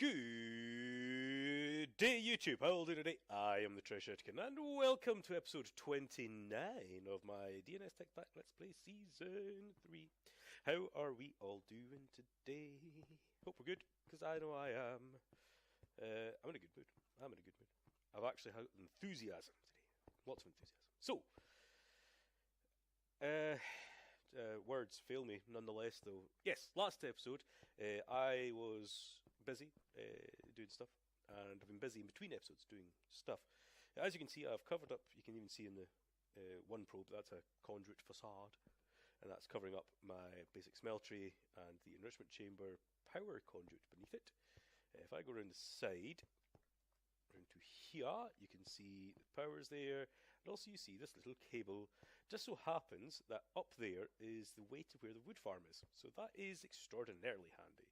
Good day, YouTube. How are you today? I am the Treasure Chicken, and welcome to episode 29 of my Dns Techpack Let's Play Season 3. How are we all doing today? Hope we're good, because I know I am. I'm in a good mood. I've actually had enthusiasm today. Lots of enthusiasm. So, words fail me nonetheless, though. Yes, last episode I was busy doing stuff, and I've been busy in between episodes doing stuff. As you can see, I've covered up, you can even see in the one probe, that's a conduit facade, and that's covering up my basic smeltery and the enrichment chamber power conduit beneath it. If I go around the side, around to here, you can see the power's there, and also you see this little cable. Just so happens that up there is the way to where the wood farm is, so that is extraordinarily handy.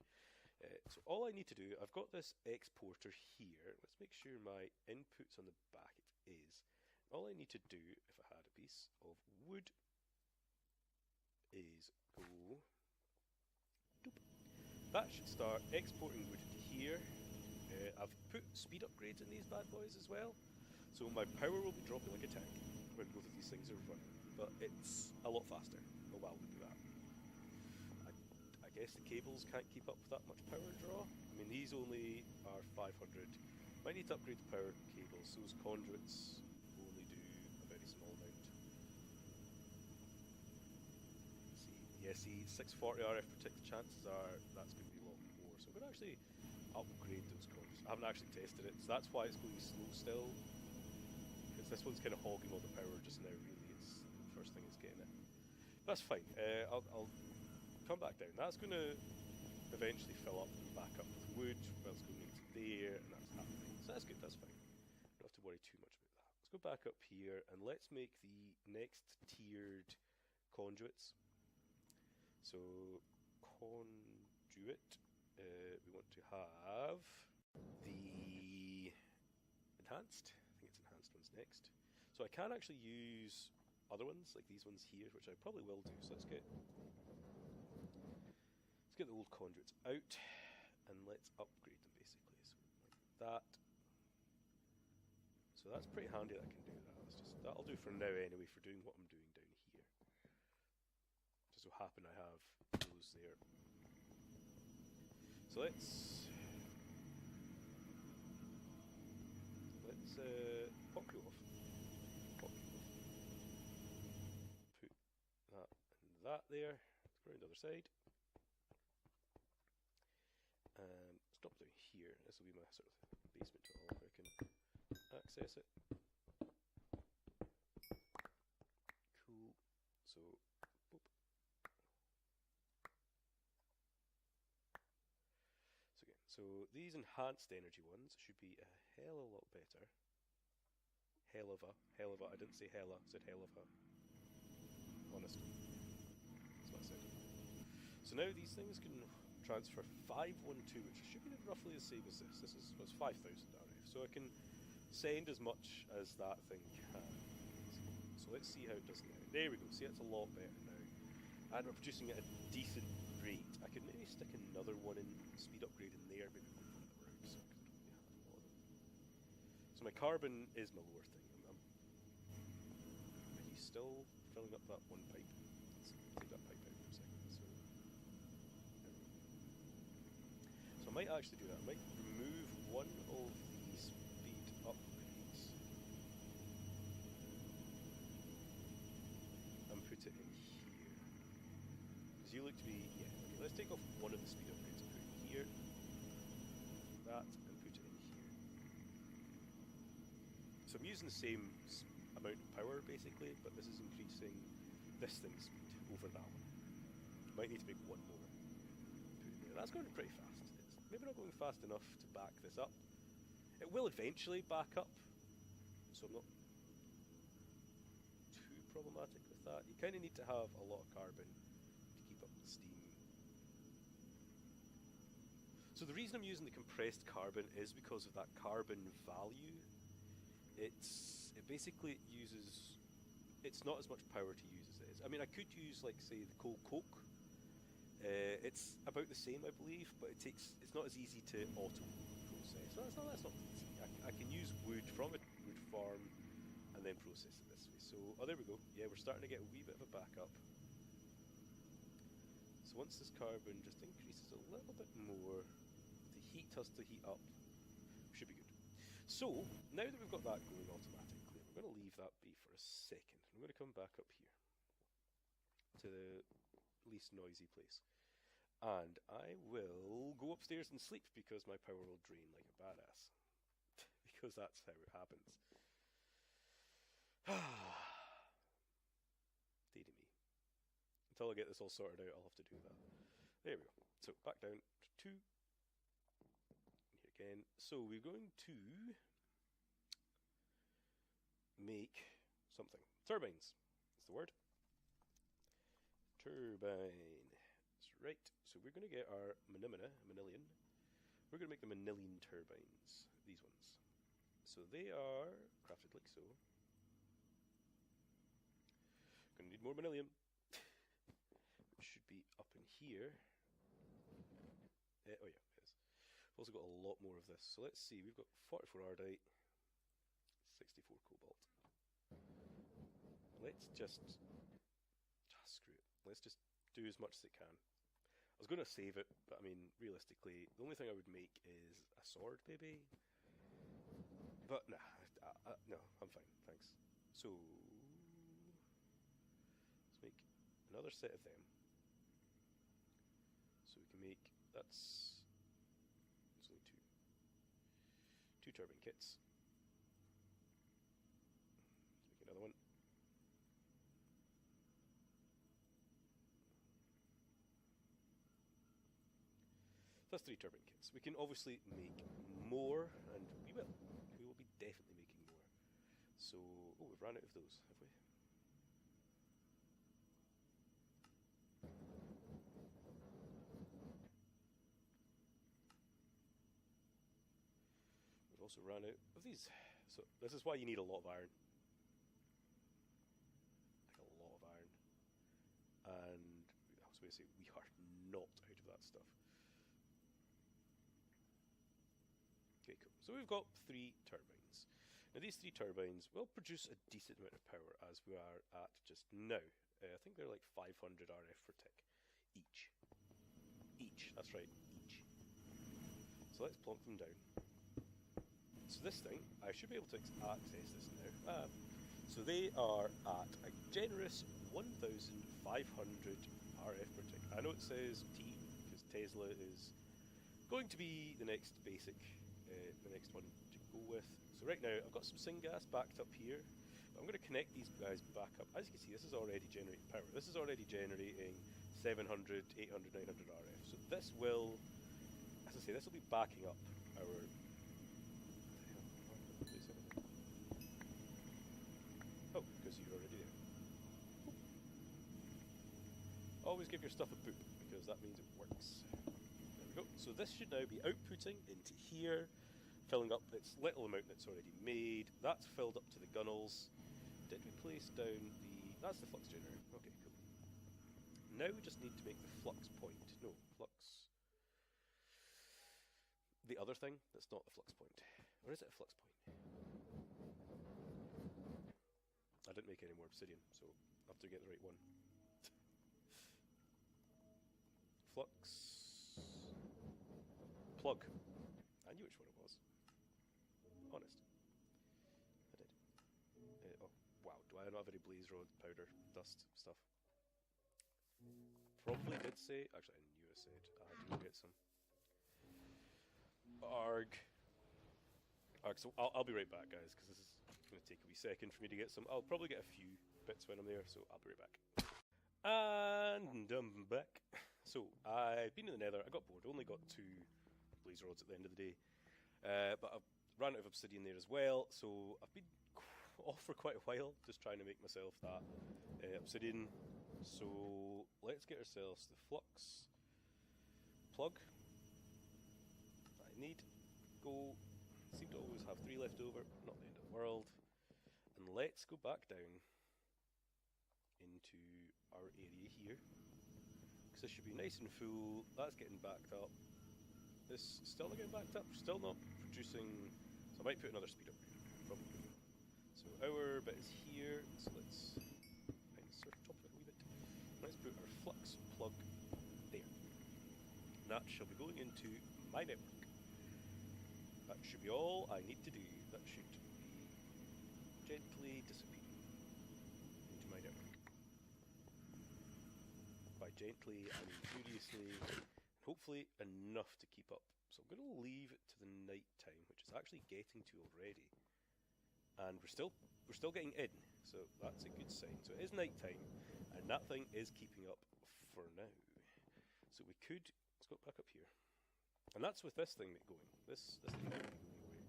So all I need to do, I've got this exporter here. Let's make sure my input's on the back. It is. All I need to do, if I had a piece of wood, is go. Doop. That should start exporting wood to here. I've put speed upgrades in these bad boys as well, so my power will be dropping like a tank when both of these things are running, but it's a lot faster. Oh well, we'll do that. I guess the cables can't keep up with that much power draw. I mean, these only are 500. Might need to upgrade the power cables, so those conduits only do a very small amount. Let's see, yeah, see, 640 RF protect, the chances are that's going to be a lot more, so I'm going to actually upgrade those conduits. I haven't actually tested it, so that's why it's going slow still, because this one's kind of hogging all the power just now. Really, it's the first thing it's getting it. That's fine. I'll come back down. That's going to eventually fill up and back up with wood. Well, it's going to there, and that's happening. So that's good. That's fine. Don't have to worry too much about that. Let's go back up here and let's make the next tiered conduits. So conduit. We want to have the enhanced. I think it's enhanced ones next. So I can actually use other ones, like these ones here, which I probably will do. So let's get the old conduits out, and let's upgrade them basically. So like that. So that's pretty handy that I can do that. That'll do for now anyway, for doing what I'm doing down here. Just so happen I have those there. So let's pop you off. Put that and that there. Let's go around the other side. Stop down here. This will be my sort of basement to all where I can access it. Cool. So, boop. So again, so these enhanced energy ones should be a hell of a lot better. Hell of a. I didn't say hella, I said hell of a. Honest. That's what I said. So now these things can transfer 512, which should be roughly the same as this. This is what's 5,000 RF. So I can send as much as that thing can. So let's see how it does now. There we go. See, it's a lot better now. And we're producing at a decent rate. I could maybe stick another one in speed upgrade in there, maybe one from the road, so I could really have a lot of them. So my carbon is my lower thing. Are you still filling up that one pipe? Let's take that pipe out for a second. So I might actually do that. I might remove one of the speed upgrades and put it in here. Because you look to be, yeah, okay, let's take off one of the speed upgrades and put it here. That, and put it in here. So I'm using the same amount of power basically, but this is increasing this thing's speed over that one. Might need to make one more. Put it there. That's going pretty fast. Maybe not going fast enough to back this up. It will eventually back up, so I'm not too problematic with that. You kind of need to have a lot of carbon to keep up the steam. So the reason I'm using the compressed carbon is because of that carbon value. It basically uses, it's not as much power to use as it is. I mean, I could use, like, say, the coal coke, It's about the same, I believe, but it's not as easy to auto process. So that's not easy. I can use wood from a wood farm and then process it this way. So, oh, there we go. Yeah, we're starting to get a wee bit of a backup. So once this carbon just increases a little bit more, the heat has to heat up. Should be good. So, now that we've got that going automatically, we're going to leave that be for a second. I'm going to come back up here to the least noisy place. And I will go upstairs and sleep because my power will drain like a badass. Because that's how it happens. Deary me. Until I get this all sorted out, I'll have to do that. There we go. So, back down to 2. Here again. So, we're going to make something. Turbines is the word. Turbine. That's right. So we're going to get our manillion. We're going to make the manillion turbines. These ones. So they are crafted like so. Going to need more manillion. Which should be up in here. Oh yeah, it is. We've also got a lot more of this. So let's see. We've got 44 ardite, 64 cobalt. Let's just screw it. Let's just do as much as it can. I was going to save it, but I mean, realistically, the only thing I would make is a sword, maybe. But nah, no, I'm fine, thanks. So let's make another set of them. So we can make that's only two turbine kits. Let's make another one. That's 3 turbine kits. We can obviously make more, and we will. We will be definitely making more. So, oh, we've run out of those, have we? We've also run out of these. So, this is why you need a lot of iron. Like a lot of iron. And I was going to say, we are not out of that stuff. Okay, cool. So we've got 3 turbines. Now these 3 turbines will produce a decent amount of power as we are at just now. I think they're like 500 RF per tick each. Each, that's right, each. So let's plonk them down. So this thing, I should be able to access this now. So they are at a generous 1,500 RF per tick. I know it says T, because Tesla is going to be the next basic the next one to go with. So right now I've got some syngas backed up here, but I'm going to connect these guys back up. As you can see, this is already generating power. This is already generating 700, 800, 900 RF. So this will, as I say, this will be backing up our... Oh, because you're already there. Always give your stuff a boop, because that means it works. There we go. So this should now be outputting into here, filling up its little amount that's already made. That's filled up to the gunnels. Did we place down the... That's the flux generator. Okay, cool. Now we just need to make the flux point. No, flux... The other thing that's not the flux point. Or is it a flux point? I didn't make any more obsidian, so I have to get the right one. Flux... Plug. I knew which one it was. Honest. I did. Oh, wow. Do I not have any blaze rod, powder, dust, stuff? Probably did say... Actually, I knew I said I do get some. Arg. So I'll be right back, guys, because this is going to take a wee second for me to get some. I'll probably get a few bits when I'm there, so I'll be right back. And I'm back. So, I've been in the nether. I got bored. Only got 2 blaze rods at the end of the day. But I've ran out of obsidian there as well, so I've been off for quite a while, just trying to make myself that obsidian. So let's get ourselves the flux plug that I need. Go. Seem to always have 3 left over, not the end of the world. And let's go back down into our area here, because this should be nice and full. That's getting backed up. This still not getting backed up. Still not producing. So I might put another speed up here. Probably. So our bit is here. So let's surf top of it a wee bit. Let's put our flux plug there. And that shall be going into my network. That should be all I need to do. That should be gently disappearing into my network. By gently, I mean furiously, and hopefully enough to keep up. So I'm going to leave it to the night time, which is actually getting to already. And we're still getting in, so that's a good sign. So it is night time, and that thing is keeping up for now. So we could, let's go back up here. And that's with this thing going. This thing won't be going away.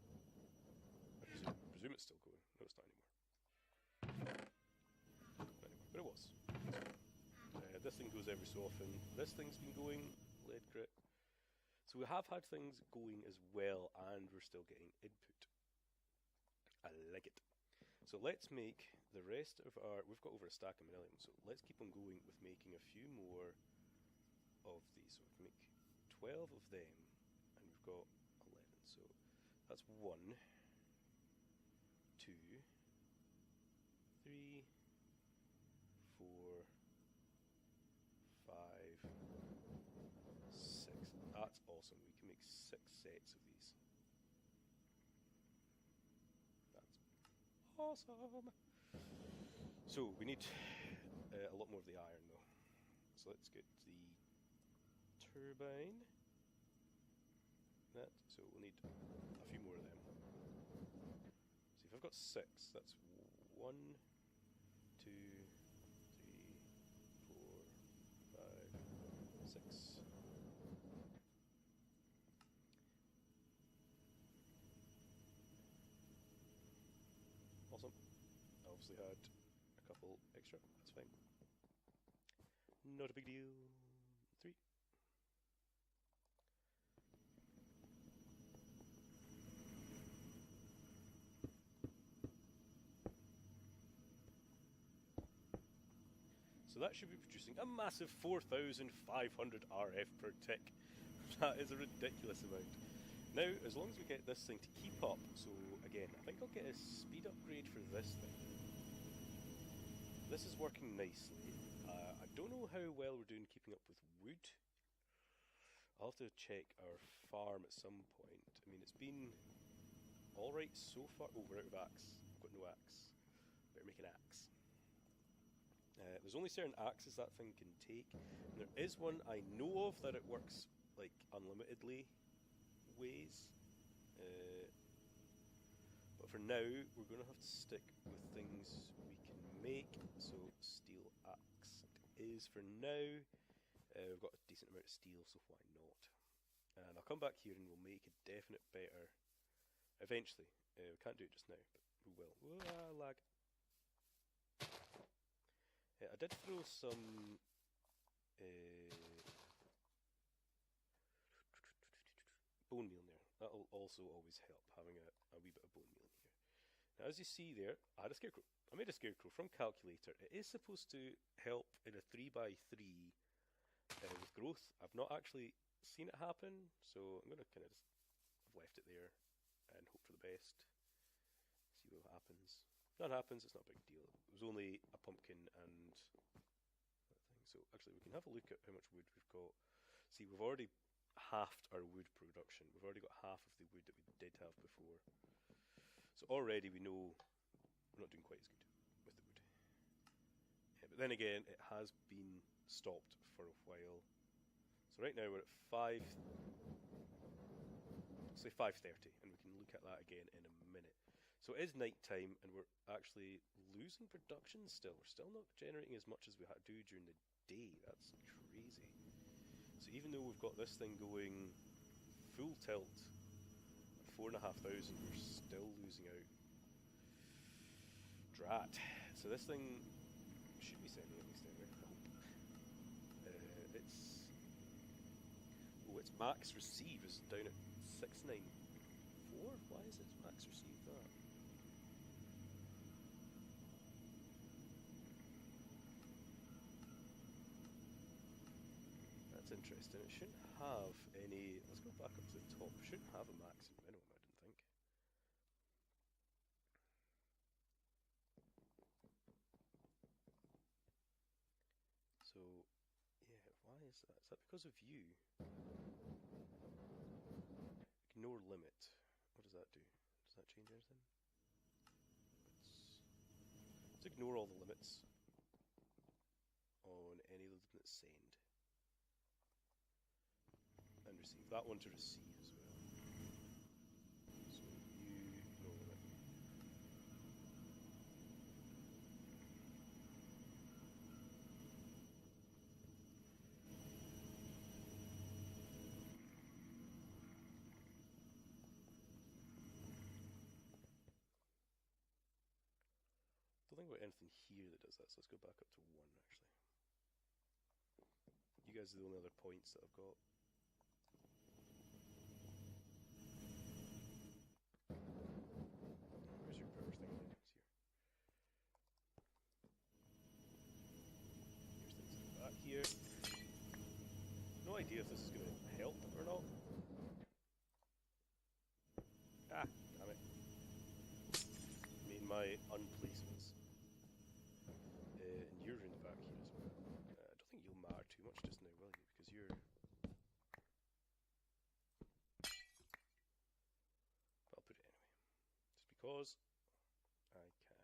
I presume it's still going. No, it's not anymore. But it was. This thing goes every so often. This thing's been going, lead crit. So we have had things going as well, and we're still getting input. I like it. So let's make the rest of our... We've got over a stack of millennium, so let's keep on going with making a few more of these. So we can make 12 of them, and we've got 11. So that's 1, 2, 3, 4, 5, 6. That's awesome. We can make 6 sets of these. That's awesome. So we need a lot more of the iron though. So let's get the turbine. So we'll need a few more of them. See, if I've got 6, that's 1, 2, 3, 4, 5, 6. Awesome. I obviously had a couple extra, that's fine. Not a big deal. 3. So that should be producing a massive 4,500 RF per tick. That is a ridiculous amount. Now, as long as we get this thing to keep up, so again, I think I'll get a speed upgrade for this thing. This is working nicely. I don't know how well we're doing keeping up with wood. I'll have to check our farm at some point. I mean, it's been alright so far. Oh, we're out of axe. I've got no axe. Better make an axe. There's only certain axes that thing can take. And there is one I know of that it works like unlimitedly ways. But for now, we're going to have to stick with things we can make. So steel axe it is for now. We've got a decent amount of steel, so why not? And I'll come back here and we'll make a definite better eventually. We can't do it just now, but we will. Lag. I did throw some bone meal in there. That'll also always help, having a wee bit of bone meal in here. Now, as you see there, I had a scarecrow. I made a scarecrow from Calculator. It is supposed to help in a 3x3 with growth. I've not actually seen it happen, so I'm going to kind of just have left it there and hope for the best. See what happens. If that happens, it's not a big deal. It was only a pumpkin and that thing. So actually, we can have a look at how much wood we've got. See, we've already halved our wood production. We've already got half of the wood that we did have before. So already we know we're not doing quite as good with the wood. But then again, it has been stopped for a while. So right now we're at 5. Let's say 5:30, and we can look at that again in a minute. So it is night time, and we're actually losing production still. We're still not generating as much as we do during the day. That's crazy. So even though we've got this thing going full tilt at 4,500, we're still losing out. Drat. So this thing should be sending at least anyway, I hope. Its max receive is down at 694. Why is its max receive that? that's interesting. It shouldn't have any. Let's go back up to the top. It shouldn't have a max and minimum, I don't think. So, yeah, why is that? Is that because of you? Ignore limit. What does that do? Does that change anything? Let's ignore all the limits on any limit send. And receive. That one to receive as well. So you ignore limit. Don't think about anything here that does that, so let's go back up to 1 actually. You guys are the only other points that I've got. Where's your power thing again? It's here. Here's things like that here. No idea if this is going to help or not. Ah, damn it. I mean, my unplacements. And you're in the back here as well. I don't think you'll matter too much just now, will you? Because you're... But I'll put it anyway. Just because I can.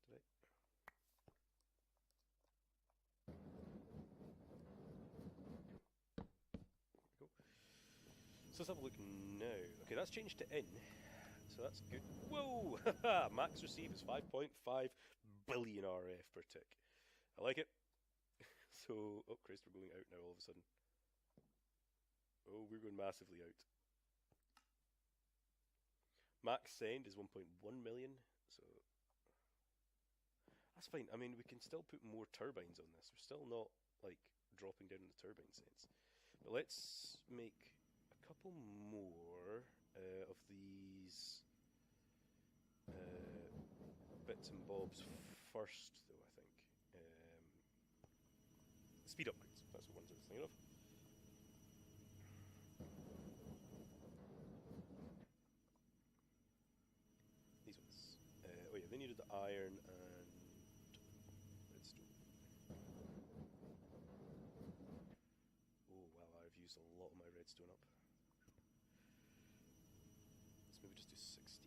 Did I? There we go. So let's have a look now. Okay, that's changed to in. So that's good. Whoa! Max receive is 5.5 billion RF per tick. I like it. So, oh Christ, we're going out now all of a sudden. Oh, we're going massively out. Max send is 1.1 million, so that's fine. I mean, we can still put more turbines on this. We're still not, like, dropping down in the turbine sense. But let's make a couple more of these bits and bobs first, though, I think. Speed upgrades, that's what ones I was thinking of. These ones. Oh yeah, they needed the iron and redstone. Oh wow, I've used a lot of my redstone up. Let's maybe just do 16.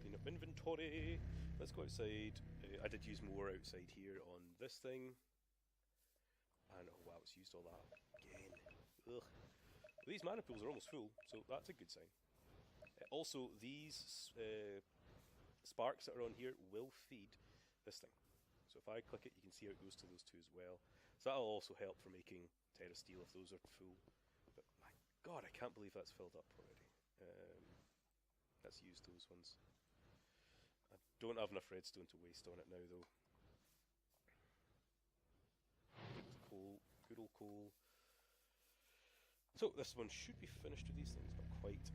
Clean up inventory. Let's go outside. I did use more outside here on this thing. And oh wow, it's used all that again. Ugh. These mana pools are almost full, so that's a good sign. Also, these sparks that are on here will feed this thing. So if I click it, you can see how it goes to those two as well. So that'll also help for making Terra Steel if those are full. But my god, I can't believe that's filled up already. Let's use those ones. I don't have enough redstone to waste on it now, though. Coal, good old coal. So this one should be finished with these things, not quite.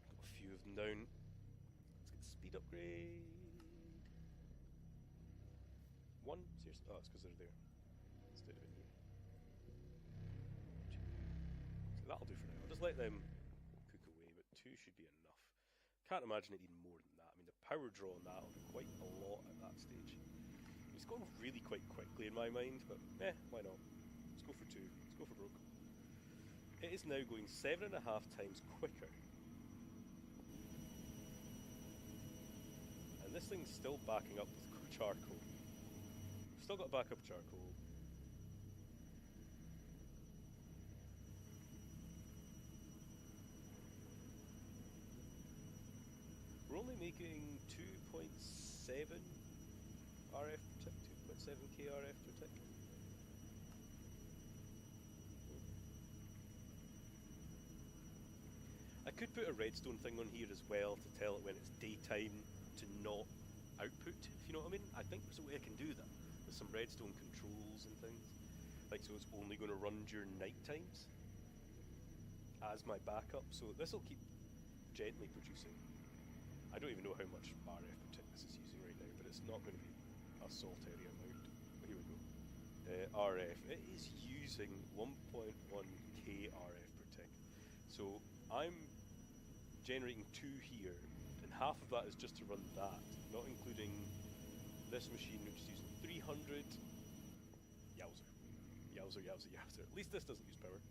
Got a few of them down. Let's get the speed upgrade. 1? Seriously? Oh, it's because they're there instead of in here. So that'll do for now. I'll just let them cook away, but 2 should be enough. Can't imagine it needing more than that. I mean, the power draw on that will be quite a lot at that stage. It's going really quite quickly in my mind, but why not? Let's go for 2. Let's go for broke. It is now going 7.5 times quicker. And this thing's still backing up with charcoal. Still got backup charcoal. We're only making 2.7 RF per tick, 2.7k RF per tick. I could put a redstone thing on here as well to tell it when it's daytime to not output, if you know what I mean. I think there's a way I can do that. There's some redstone controls and things. Like, so it's only going to run during night times as my backup. So this will keep gently producing. I don't even know how much RF per tick this is using right now, but it's not going to be a solitary amount. Here we go. RF. It is using 1.1k RF per tick. So I'm generating 2 here, and half of that is just to run that, not including this machine which is using 300. Yowzer. Yowzer, yowzer, yowzer. At least this doesn't use power.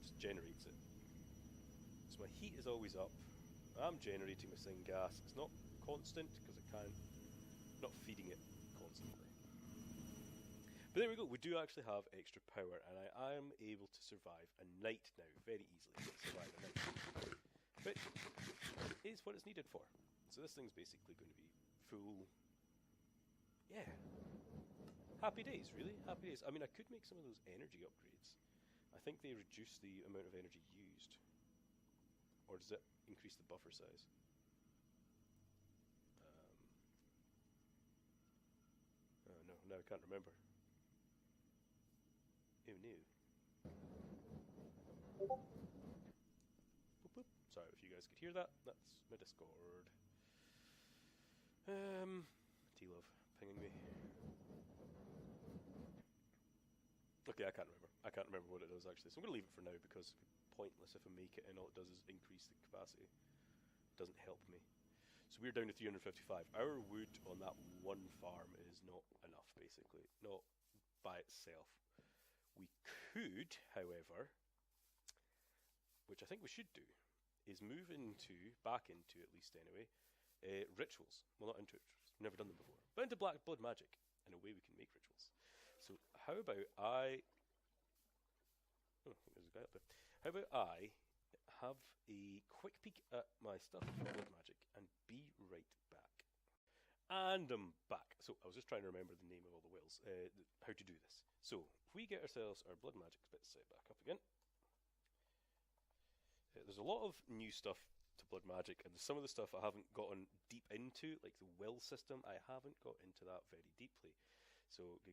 Just generates it. So my heat is always up. I'm generating my syngas. It's not constant because I can't, not feeding it constantly. But there we go, we do actually have extra power, and I am able to survive a night now very easily. Survive a night. But it's what it's needed for. So this thing's basically going to be full. Yeah. Happy days, really. Happy days. I mean, I could make some of those energy upgrades. I think they reduce the amount of energy used. Or does it increase the buffer size? Oh no, now I can't remember. Oh no. Boop, boop. Sorry if you guys could hear that. That's my Discord. T-Love pinging me. Okay, I can't remember. I can't remember what it does actually. So I'm going to leave it for now because it'd be pointless if I make it and all it does is increase the capacity. It doesn't help me. So we're down to 355. Our wood on that one farm is not enough, basically. Not by itself. We could, however, which I think we should do, is move back into at least anyway, rituals. Well, not into rituals. Never done them before. But into black blood magic. In a way we can make rituals. So how about I... Oh, I think there's a guy up there. How about I have a quick peek at my stuff for blood magic and be right back. And I'm back. So I was just trying to remember the name of all the wells, how to do this. So if we get ourselves our blood magic bit set back up again. There's a lot of new stuff to blood magic, and some of the stuff I haven't gotten deep into, like the will system. I haven't got into that very deeply. So I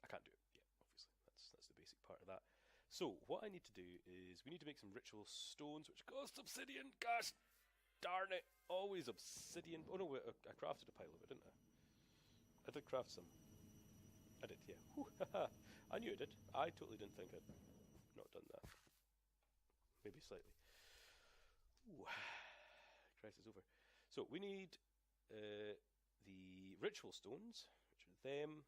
can't do it yet, obviously. That's the basic part of that. So what I need to do is we need to make some ritual stones, which cost obsidian. Gosh darn it! Always obsidian. Oh no, wait, I crafted a pile of it, didn't I? I did craft some. I did, yeah. I knew I did. I totally didn't think I'd not done that. Maybe slightly. Ooh. Crisis over. So we need the ritual stones, which are them.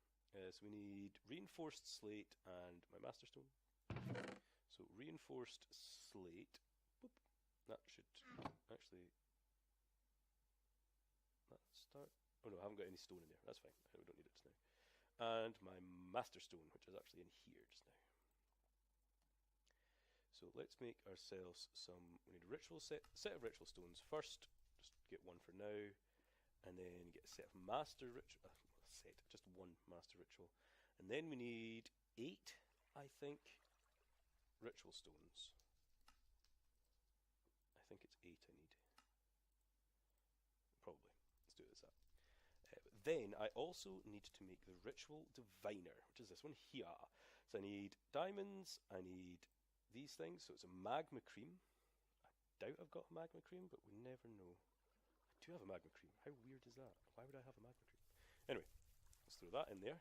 So we need reinforced slate and my master stone. So reinforced slate. Boop. That should actually. Let's start. Oh no, I haven't got any stone in there. That's fine. We don't need it just now. And my master stone, which is actually in here just now. So let's make ourselves some. We need a ritual set of ritual stones first. Just get one for now, and then get a set of master ritual. Just one master ritual, and then we need 8, I think, ritual stones. I think it's 8 I need. Probably. Let's do it as that. Then I also need to make the ritual diviner, which is this one here. So I need diamonds. I need these things. So it's a magma cream. I doubt I've got a magma cream, but we never know. I do have a magma cream. How weird is that? Why would I have a magma cream? Anyway, let's throw that in there.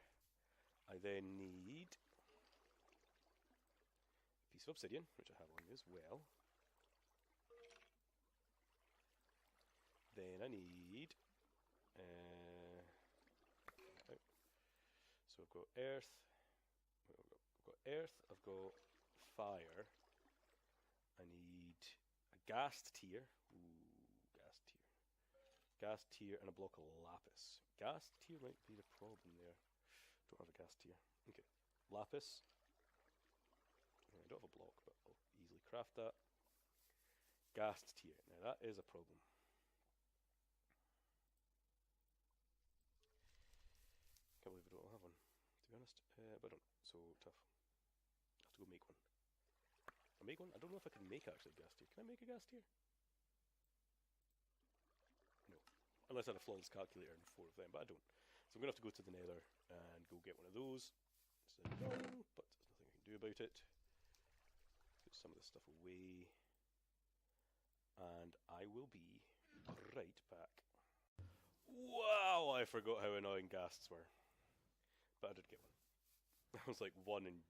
I then need a piece of obsidian, which I have on me as well. Then I need so I've got earth. I've got earth. I've got fire. I need a ghast tier. Ooh, ghast tier. Ghast tier and a block of lapis. Ghast tier might be the problem there. Don't have a ghast tier. Okay. Lapis. I don't have a block, but I'll easily craft that. Ghast tier. Now that is a problem. Can't believe I don't have one, to be honest. But I don't. So tough. I have to go make one. I make one? I don't know if I can make actually a ghast tier. Can I make a ghast tier? No. Unless I had a flawless calculator and 4 of them, but I don't. So I'm going to have to go to the nether and go get one of those. So, no, but there's nothing I can do about it. Put some of this stuff away. and I will be right back. Wow, I forgot how annoying ghasts were. But I did get one. I was like one and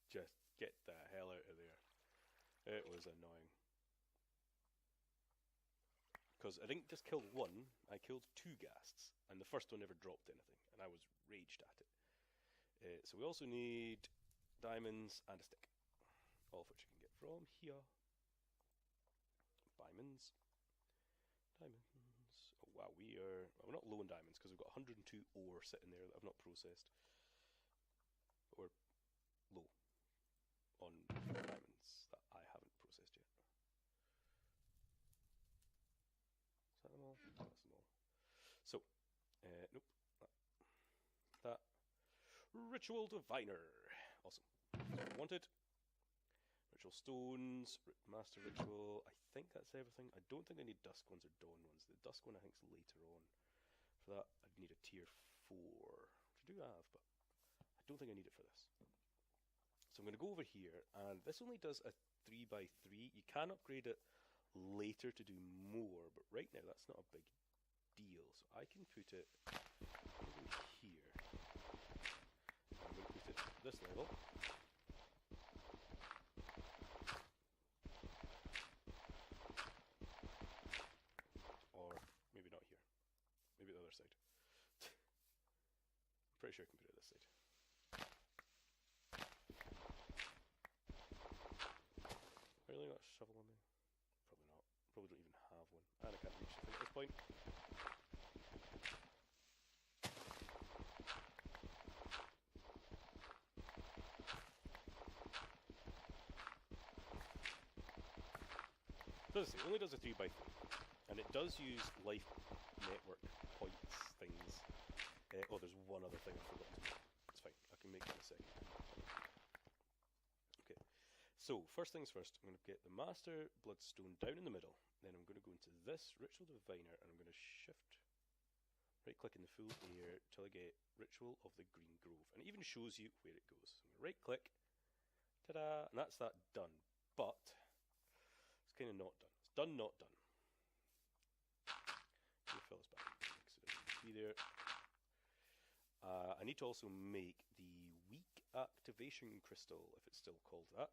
just get the hell out of there. It was annoying. Because I didn't just kill one, I killed two ghasts, and the first one never dropped anything, and I was raged at it. So we also need diamonds and a stick, all of which you can get from here. Diamonds. Diamonds. Oh wow, we're not low on diamonds because we've got 102 ore sitting there that I've not processed. Or low on diamonds that I haven't processed yet. Is that them all? That's them all. So, nope. That. Ritual Diviner. Awesome. So I wanted. Ritual Stones, Master Ritual. I think that's everything. I don't think I need Dusk ones or Dawn ones. The Dusk one I think is later on. For that, I'd need a tier 4. Which I do have, but I don't think I need it for this. So I'm going to go over here, and this only does a 3x3. You can upgrade it later to do more, but right now that's not a big deal. So I can put it over here. I'm going to put it at this level. Or maybe not here. Maybe the other side. I'm pretty sure I can put it this side. I really got a shovel on me? Probably not. Probably don't even have one. And I can't reach the thing at this point. Does it only does a 3x3, and it does use life network points things. Oh, there's one other thing I forgot to do. It's fine. I can make it in a second. Okay. So first things first, I'm going to get the Master Bloodstone down in the middle. Then I'm going to go into this Ritual Diviner, and I'm going to shift, right-click in the full air till I get Ritual of the Green Grove, and it even shows you where it goes. So I'm going to right-click, ta-da, and that's that done. But it's kind of not done. It's done, not done. Let me fill this back so it doesn't be there. I need to also make the weak activation crystal, if it's still called that.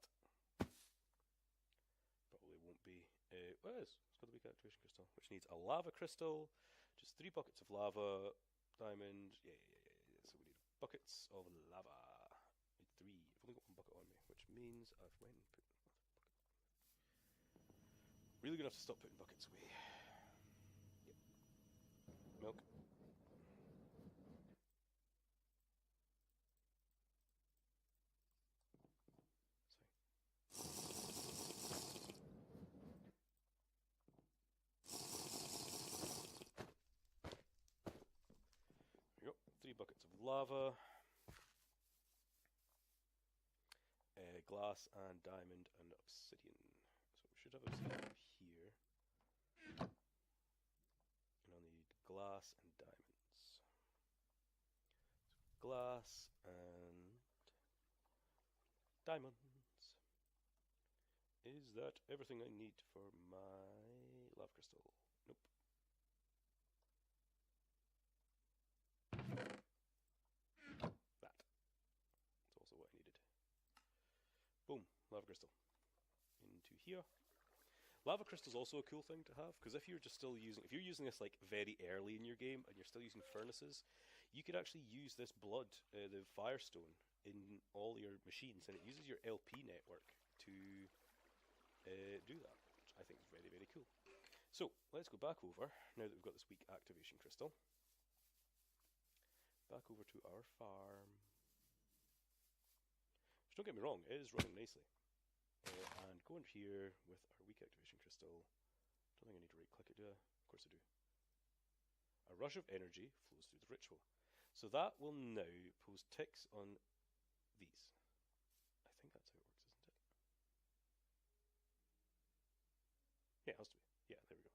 Probably won't be. Well, it is. It's called the weak activation crystal, which needs a lava crystal, just 3 buckets of lava, diamond. Yeah. So we need buckets of lava. I need 3. I've only got 1 bucket on me, which means I've went and put another bucket. Really gonna have to stop putting buckets away. Yep. Milk. There we go. 3 buckets of lava. Glass and diamond and obsidian. So we should have obsidian up here. And I'll need glass and diamonds. So glass and diamonds. Is that everything I need for my lava crystal? Nope. That. That's also what I needed. Boom, lava crystal. Into here. Lava crystal is also a cool thing to have, because if you're using this like very early in your game and you're still using furnaces, you could actually use this blood, the firestone, in all your machines, and it uses your LP network to do that, which I think is very, very cool. So let's go back over, now that we've got this weak activation crystal, back over to our farm. Which, don't get me wrong, it is running nicely. And go in here with our weak activation crystal. Don't think I need to right click it, do I? Of course I do. A rush of energy flows through the ritual. So that will now pose ticks on these. I think that's how it works, isn't it? Yeah, it has to be. Yeah, there we go.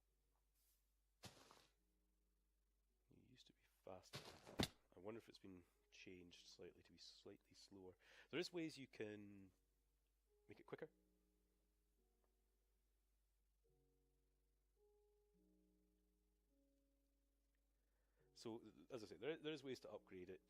It used to be faster. I wonder if it's been changed slightly to be slightly slower. There is ways you can make it quicker. So, as I say, there is ways to upgrade it.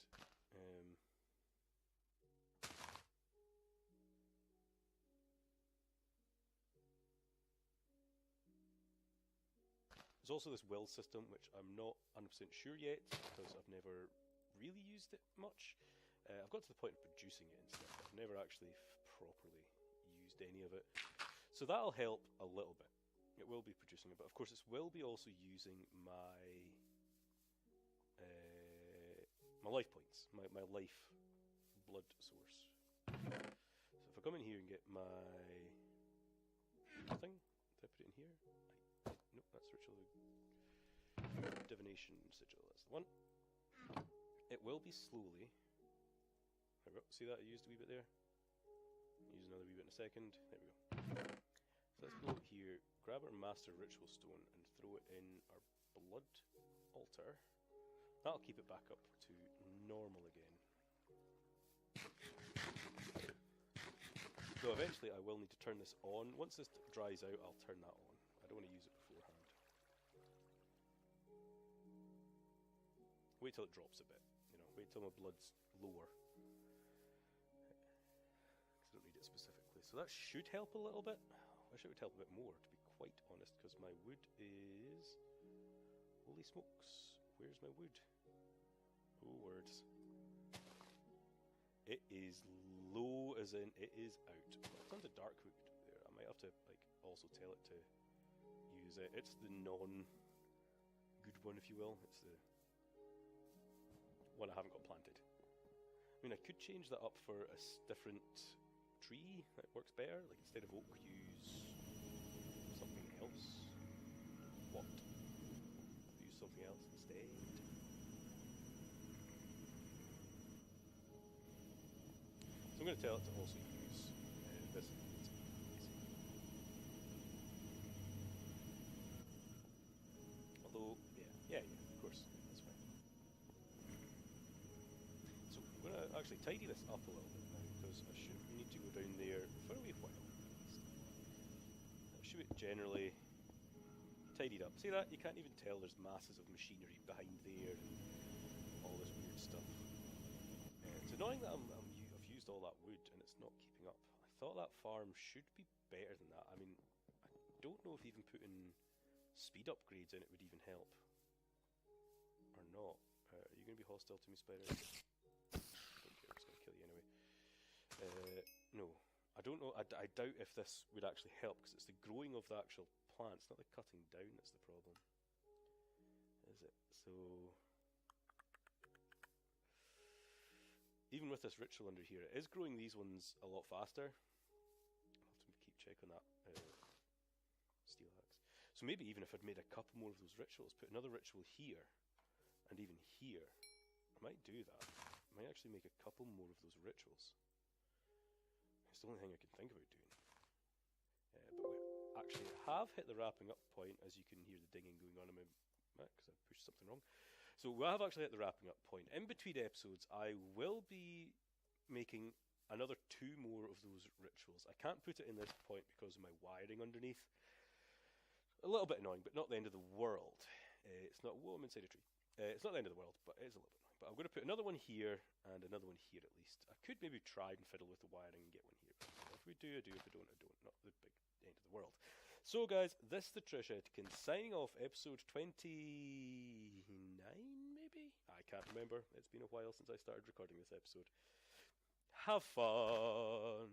There's also this will system, which I'm not 100% sure yet, because I've never really used it much. I've got to the point of producing it and stuff, but I've never actually properly used any of it. So that'll help a little bit. It will be producing it, but of course it will be also using my my life points, my life blood source. So if I come in here and get my thing, did I put it in here? Nope, that's ritual divination sigil, that's the one. It will be slowly. There we go. See that I used a wee bit there? I'll use another wee bit in a second. There we go. So let's go here, grab our master ritual stone and throw it in our blood altar. That'll keep it back up to normal again. Though eventually I will need to turn this on. Once this dries out, I'll turn that on. I don't want to use it beforehand. Wait till it drops a bit, you know, wait till my blood's lower. Because I don't need it specifically. So that should help a little bit. I wish it would help a bit more, to be quite honest, because my wood is... Holy smokes, where's my wood? Oh, words. It is low, as in it is out. Well, tons of dark wood there. I might have to like also tell it to use it. It's the non-good one, if you will. It's the one I haven't got planted. I mean, I could change that up for a different tree that works better. Like instead of oak, use something else. What? Use something else instead. So I'm going to tell it to also use this. Although, yeah, of course, that's fine. So I'm going to actually tidy this up a little bit now, because I shouldn't need to go down there for a wee while, at least. I should be generally tidied up. See that? You can't even tell there's masses of machinery behind there and all this weird stuff. It's annoying that I've used all that wood and it's not keeping up. I thought that farm should be better than that. I mean, I don't know if even putting speed upgrades in it would even help. Or not. Are you going to be hostile to me, spider? I don't care, I'm just going to kill you anyway. No. I don't know, I doubt if this would actually help, because it's the growing of the actual plants, not the cutting down that's the problem. Is it? So... Even with this ritual under here, it is growing these ones a lot faster. I'll have to keep check on that steel axe. So maybe even if I'd made a couple more of those rituals, put another ritual here, and even here, I might do that. I might actually make a couple more of those rituals. It's the only thing I can think about doing. But we actually have hit the wrapping up point, as you can hear the dinging going on in my Mac, because I pushed something wrong. So we have actually hit the wrapping up point. In between episodes, I will be making another 2 more of those rituals. I can't put it in this point because of my wiring underneath. A little bit annoying, but not the end of the world. It's not... Whoa, I'm inside a tree. It's not the end of the world, but it is a little bit annoying. But I'm going to put another one here and another one here at least. I could maybe try and fiddle with the wiring and get one here. If we do, I do. If we don't, I don't. Not the big end of the world. So guys, this is the Trish Etkin signing off episode 29 maybe? I can't remember. It's been a while since I started recording this episode. Have fun!